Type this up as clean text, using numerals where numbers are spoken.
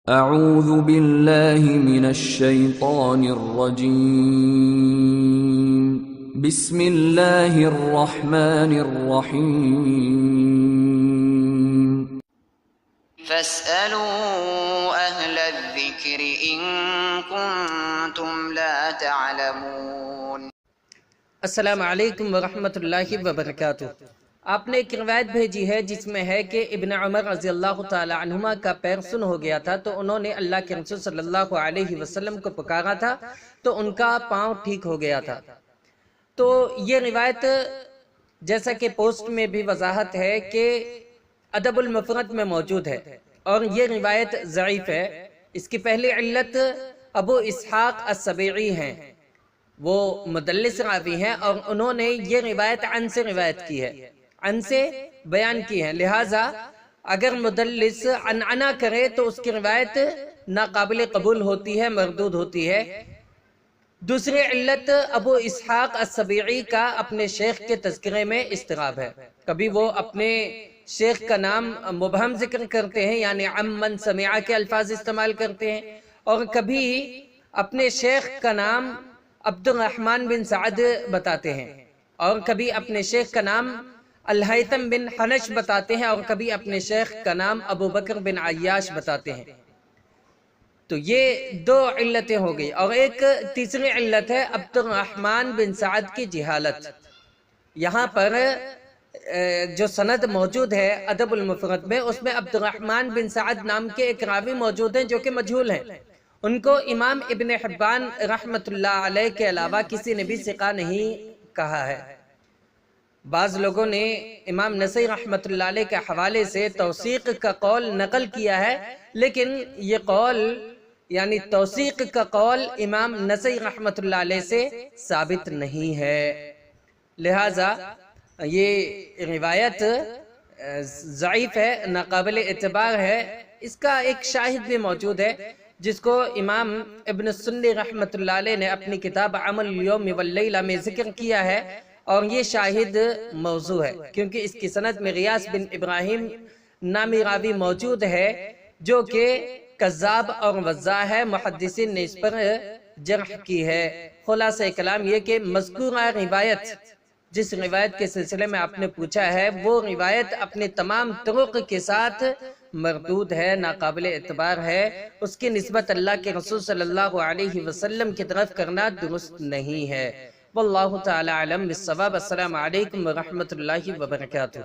اعوذ باللہ من الشیطان الرجیم بسم اللہ الرحمن الرحیم فاسألوا أهل الذكر إن كنتم لا تعلمون۔ السلام علیکم ورحمۃ اللہ وبرکاتہ۔ آپ نے ایک روایت بھیجی ہے جس میں ہے کہ ابن عمر رضی اللہ تعالی عنہما کا پیر سن ہو گیا تھا، تو انہوں نے اللہ کے رسول صلی اللہ علیہ وسلم کو پکارا تھا تو ان کا پاؤں ٹھیک ہو گیا تھا۔ تو یہ روایت جیسا کہ پوسٹ میں بھی وضاحت ہے کہ ادب المفرد میں موجود ہے، اور یہ روایت ضعیف ہے۔ اس کی پہلی علت ابو اسحاق السبیعی ہیں، وہ مدلس راوی ہیں، اور انہوں نے یہ روایت عن سے روایت کی ہے، عن سے بیان کی ہے، لہٰذا اگر مدلس عنعنہ کرے تو اس کی روایت ناقابل قبول ہوتی ہے، مردود ہوتی ہے۔ دوسری علت ابو اسحاق السبیعی کا اپنے شیخ کے تذکرے میں اضطراب ہے۔ کبھی وہ اپنے شیخ کا نام مبہم ذکر کرتے ہیں، یعنی عمن سمع کے الفاظ استعمال کرتے ہیں، اور کبھی اپنے شیخ کا نام عبد الرحمن بن سعد بتاتے ہیں، اور کبھی اپنے شیخ کا نام الہیثم بن حنش بتاتے ہیں، اور کبھی اپنے شیخ کا نام ابو بکر بن عیاش بتاتے ہیں۔ تو یہ دو علتیں ہو گئی، اور ایک تیسری علت ہے عبد الرحمن بن سعد کی جہالت۔ یہاں پر جو سند موجود ہے ادب المفرد میں، اس میں عبد الرحمن بن سعد نام کے ایک راوی موجود ہیں جو کہ مجہول ہیں۔ ان کو امام ابن حبان رحمت اللہ علیہ کے علاوہ کسی نے بھی ثقہ نہیں کہا ہے۔ بعض لوگوں نے امام نسائی رحمت اللہ علیہ کے حوالے سے توثیق کا قول نقل کیا ہے، لیکن یہ قول یعنی توثیق کا قول امام نسائی رحمت اللہ علیہ سے ثابت نہیں ہے، لہٰذا یہ روایت ضعیف ہے، ناقابل اعتبار ہے۔ اس کا ایک شاہد بھی موجود ہے جس کو امام ابن السنی رحمت اللہ علیہ نے اپنی کتاب عمل الیوم واللیلہ میں ذکر کیا ہے، اور یہ شاہد موضوع ہے، کیونکہ اس کی سند میں غیاث بن ابراہیم نامی راوی موجود ہے جو کہ کذاب اور وضاع ہے، محدثین نے اس پر جرح کی ہے۔ خلاصہ کلام یہ کہ مذکورہ روایت، جس روایت کے سلسلے میں آپ نے پوچھا ہے، وہ روایت اپنے تمام طرق کے ساتھ مردود ہے، ناقابل اعتبار ہے۔ اس کی نسبت اللہ کے رسول صلی اللہ علیہ وسلم کی طرف کرنا درست نہیں ہے۔ واللہ تعالی علم بالصواب۔ السلام علیکم ورحمۃ اللہ وبرکاتہ۔